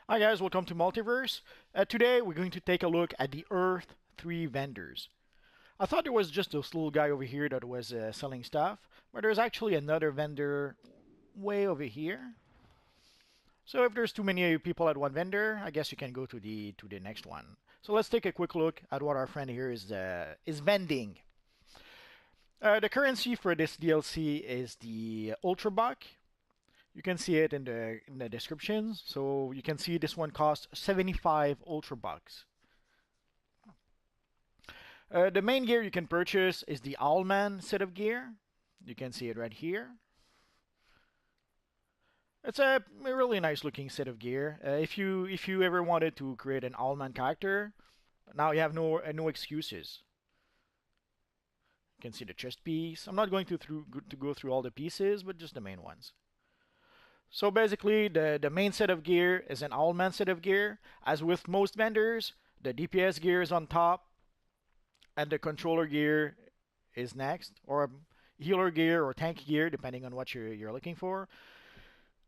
Hi guys, welcome to Multiverse. Today we're going to take a look at the Earth 3 vendors. I thought there was just this little guy over here that was selling stuff, but there's actually another vendor way over here. So if there's too many people at one vendor, I guess you can go to the next one. So let's take a quick look at what our friend here is vending. The currency for this DLC is the Ultra Buck. You can see it in the descriptions. So you can see this one costs 75 Ultra Bucks. The main gear you can purchase is the Owlman set of gear. You can see it right here. It's a really nice looking set of gear. If you ever wanted to create an Owlman character, now you have no excuses. You can see the chest piece. I'm not going to go through all the pieces, but just the main ones. So basically, the main set of gear is an Owlman set of gear. As with most vendors, the DPS gear is on top, and the controller gear is next, or healer gear or tank gear, depending on what you're looking for.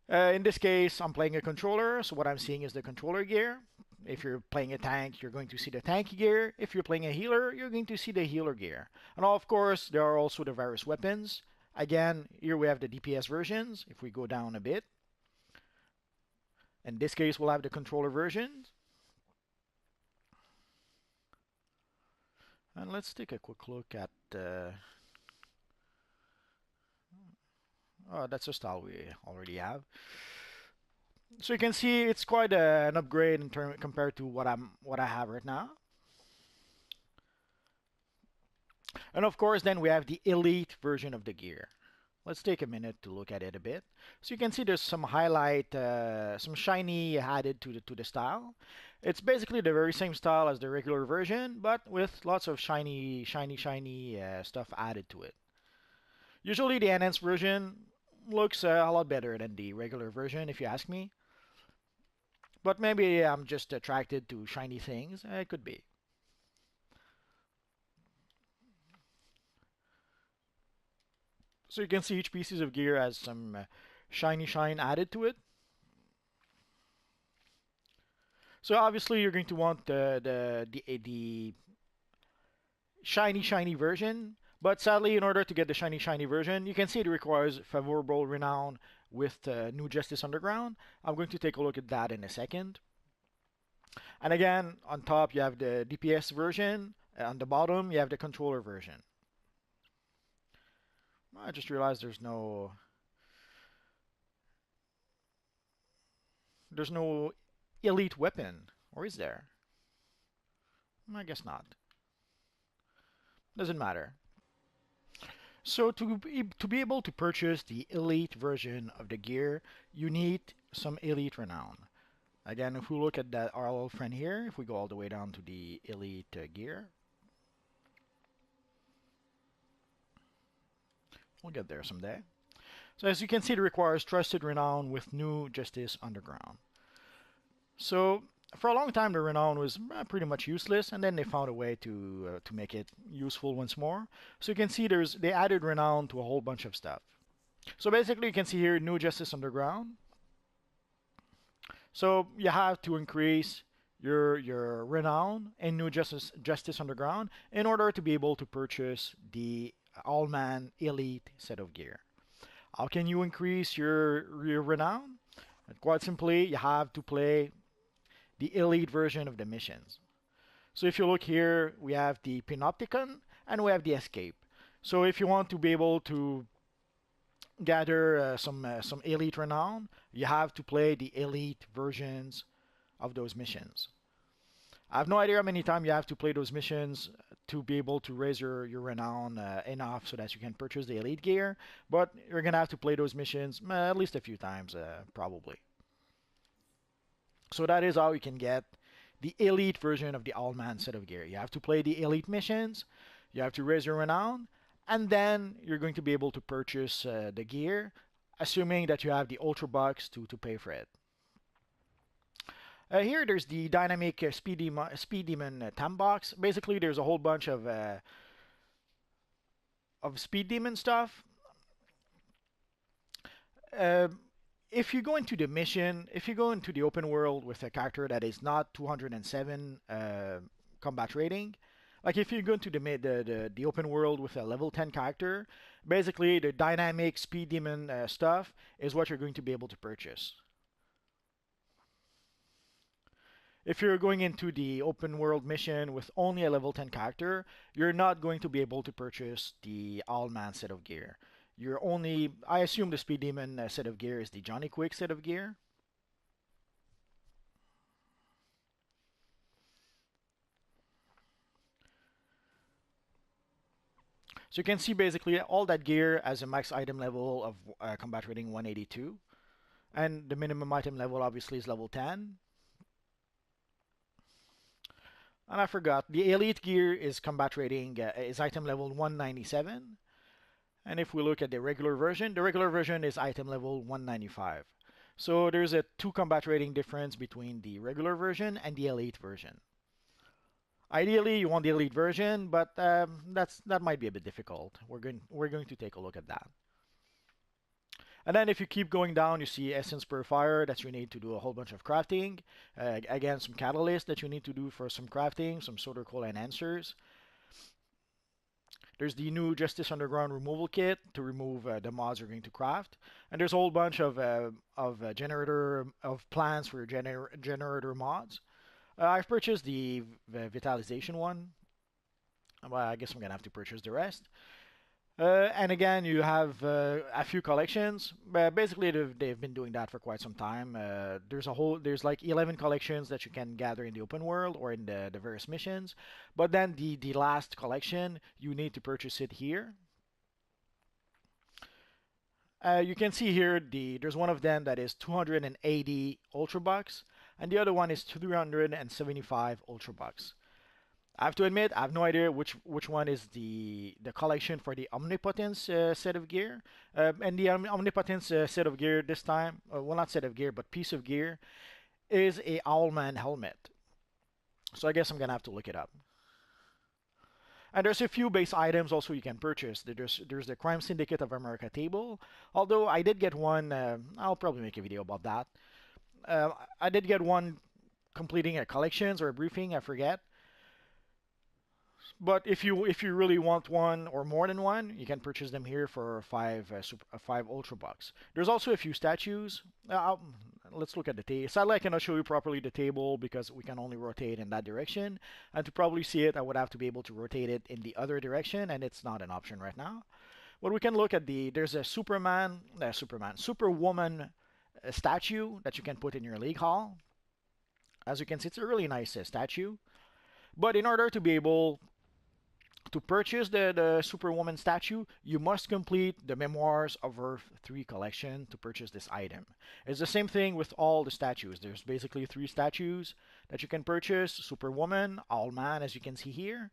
In this case, I'm playing a controller, so what I'm seeing is the controller gear. If you're playing a tank, you're going to see the tank gear. If you're playing a healer, you're going to see the healer gear. And of course, there are also the various weapons. Again, here we have the DPS versions. If we go down a bit, in this case, we'll have the controller version. And let's take a quick look at oh, that's a style we already have. So you can see it's quite an upgrade in compared to what I have right now. And of course, then we have the elite version of the gear. Let's take a minute to look at it a bit. So you can see there's some highlight, some shiny added to the style. It's basically the very same style as the regular version, but with lots of shiny stuff added to it. Usually the enhanced version looks a lot better than the regular version, if you ask me. But maybe I'm just attracted to shiny things. It could be. So you can see each piece of gear has some shiny shine added to it. So obviously you're going to want the shiny version. But sadly, in order to get the shiny version, you can see it requires favorable renown with New Justice Underground. I'm going to take a look at that in a second. And again, on top you have the DPS version. On the bottom you have the controller version. I just realized there's no elite weapon, or is there? I guess not. Doesn't matter. So to be able to purchase the elite version of the gear, you need some elite renown. Again, if we look at that our little friend here, if we go all the way down to the elite gear, we'll get there someday. So as you can see, it requires trusted renown with New Justice Underground. So for a long time, the renown was pretty much useless, and then they found a way to make it useful once more. So you can see they added renown to a whole bunch of stuff. So basically, you can see here New Justice Underground. So you have to increase your renown in New Justice Underground in order to be able to purchase the All-Man Elite set of gear. How can you increase your renown? Quite simply, you have to play the elite version of the missions. So if you look here, we have the Panopticon and we have the Escape. So if you want to be able to gather some elite renown, you have to play the elite versions of those missions. I have no idea how many times you have to play those missions to be able to raise your renown enough so that you can purchase the elite gear, but you're gonna have to play those missions at least a few times, probably. So that is how you can get the elite version of the All-Man set of gear. You have to play the elite missions, you have to raise your renown, and then you're going to be able to purchase the gear, assuming that you have the Ultra Bucks to pay for it. Here, there's the dynamic Speed Demon Tam box. Basically, there's a whole bunch of Speed Demon stuff. Uh, if you go into the mission, if you go into the open world with a character that is not 207 combat rating, like if you go into the open world with a level 10 character, basically the dynamic speed demon stuff is what you're going to be able to purchase. If you're going into the open world mission with only a level 10 character, you're not going to be able to purchase the all-man set of gear. You're only, I assume the Speed Demon set of gear is the Johnny Quick set of gear. So you can see basically all that gear as a max item level of combat rating 182. And the minimum item level obviously is level 10. And I forgot, the elite gear is combat rating, is item level 197. And if we look at the regular version is item level 195. So there's a 2 combat rating difference between the regular version and the elite version. Ideally, you want the elite version, but that might be a bit difficult. We're going to take a look at that. And then if you keep going down, you see essence purifier that you need to do a whole bunch of crafting. Again, some catalysts that you need to do for some crafting, some soda coal enhancers. There's the new Justice Underground removal kit to remove the mods you're going to craft, and there's a whole bunch of generator of plans for your generator mods. I've purchased the vitalization one. Well, I guess I'm gonna have to purchase the rest. And again, you have a few collections. Basically, they've been doing that for quite some time. There's like 11 collections that you can gather in the open world or in the various missions. But then the last collection, you need to purchase it here. You can see here there's one of them that is 280 Ultra Bucks, and the other one is 375 Ultra Bucks. I have to admit, I have no idea which one is the collection for the Omnipotence set of gear. And the Omnipotence set of gear this time, well, not set of gear, but piece of gear, is a Owlman helmet. So I guess I'm gonna have to look it up. And there's a few base items also you can purchase. There's the Crime Syndicate of America table. Although I did get one, I'll probably make a video about that. I did get one completing a collections or a briefing, I forget. But if you really want one or more than one, you can purchase them here for 5 Ultra Bucks. There's also a few statues. Let's look at the table. Sadly, I cannot show you properly the table because we can only rotate in that direction. And to probably see it, I would have to be able to rotate it in the other direction, and it's not an option right now. But we can look at there's a Superwoman statue that you can put in your league hall. As you can see, it's a really nice statue. But in order to be able to purchase the Superwoman statue, you must complete the Memoirs of Earth 3 collection to purchase this item. It's the same thing with all the statues. There's basically 3 statues that you can purchase: Superwoman, Owlman, as you can see here,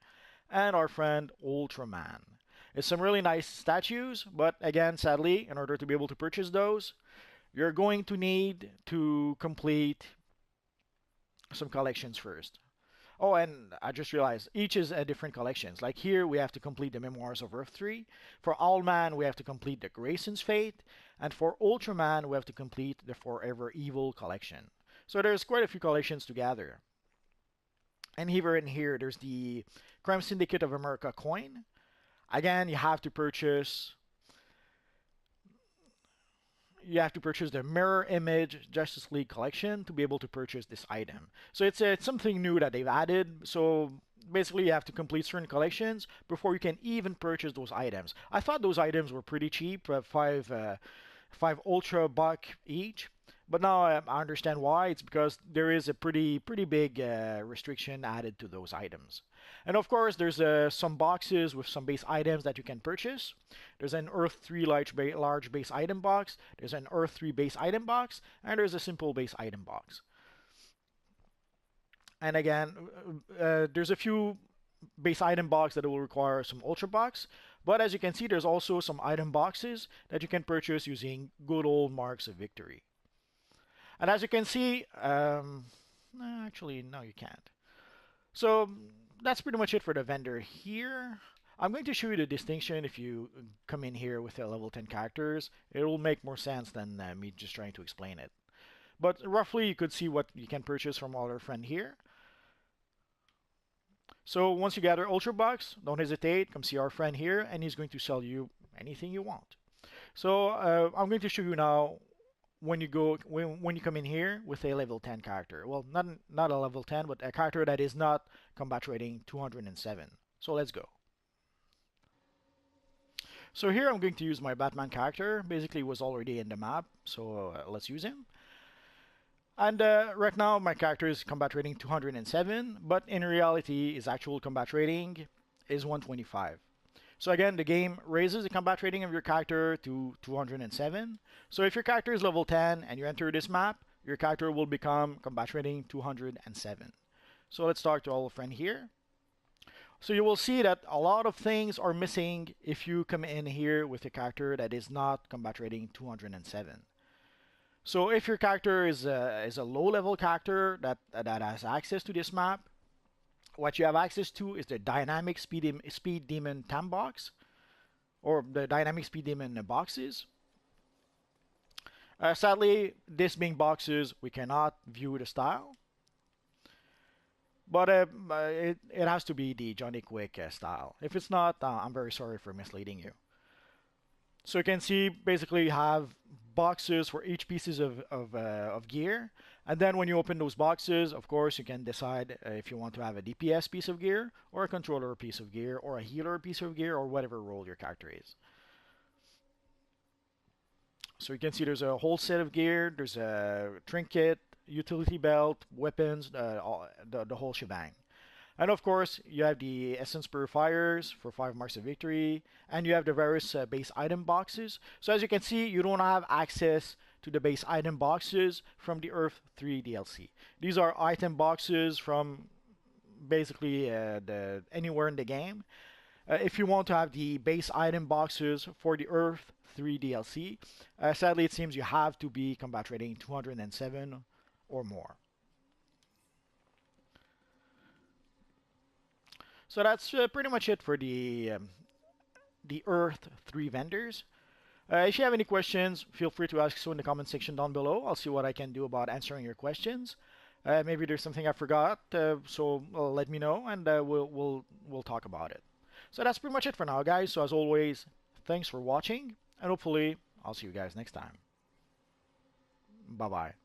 and our friend Ultraman. It's some really nice statues, but again, sadly, in order to be able to purchase those, you're going to need to complete some collections first. Oh, and I just realized each is a different collections. Like here, we have to complete the Memoirs of Earth 3. For Owlman, we have to complete the Grayson's Fate. And for Ultraman, we have to complete the Forever Evil collection. So there's quite a few collections to gather. And here there's the Crime Syndicate of America coin. Again, you have to purchase the Mirror Image Justice League collection to be able to purchase this item. So it's something new that they've added. So basically, you have to complete certain collections before you can even purchase those items. I thought those items were pretty cheap, 5 Ultra Buck each. But now I understand why. It's because there is a pretty big restriction added to those items. And of course, there's some boxes with some base items that you can purchase. There's an Earth 3 large base item box. There's an Earth 3 base item box. And there's a simple base item box. And again, there's a few base item box that will require some Ultra Bucks. But as you can see, there's also some item boxes that you can purchase using good old marks of victory. And as you can see, actually, no, you can't. So that's pretty much it for the vendor here. I'm going to show you the distinction if you come in here with a level 10 characters. It will make more sense than me just trying to explain it. But roughly, you could see what you can purchase from our friend here. So once you gather Ultra Bucks, don't hesitate, come see our friend here, and he's going to sell you anything you want. So I'm going to show you now when you come in here with a level 10 character. Well, not a level 10, but a character that is not combat rating 207. So let's go. So here I'm going to use my Batman character. Basically, it was already in the map, so let's use him. And right now my character is combat rating 207, but in reality his actual combat rating is 125. So again, the game raises the combat rating of your character to 207. So if your character is level 10 and you enter this map, your character will become combat rating 207. So let's talk to our friend here. So you will see that a lot of things are missing if you come in here with a character that is not combat rating 207. So if your character is a low-level character that has access to this map, what you have access to is the dynamic speed demon tam box, or the dynamic speed demon boxes. Sadly, this being boxes, we cannot view the style, but it has to be the Johnny Quick style. If it's not, I'm very sorry for misleading you. So you can see basically you have boxes for each pieces of gear, and then when you open those boxes, of course, you can decide if you want to have a DPS piece of gear, or a controller piece of gear, or a healer piece of gear, or whatever role your character is. So you can see there's a whole set of gear, there's a trinket, utility belt, weapons, the whole shebang. And of course, you have the Essence Purifiers for 5 marks of victory, and you have the various base item boxes. So as you can see, you don't have access to the base item boxes from the Earth 3 DLC. These are item boxes from basically anywhere in the game. If you want to have the base item boxes for the Earth 3 DLC, sadly it seems you have to be combat rating 207 or more. So that's pretty much it for the Earth 3 vendors. If you have any questions, feel free to ask so in the comment section down below. I'll see what I can do about answering your questions. Maybe there's something I forgot, so let me know, and we'll talk about it. So that's pretty much it for now, guys. So as always, thanks for watching, and hopefully I'll see you guys next time. Bye bye.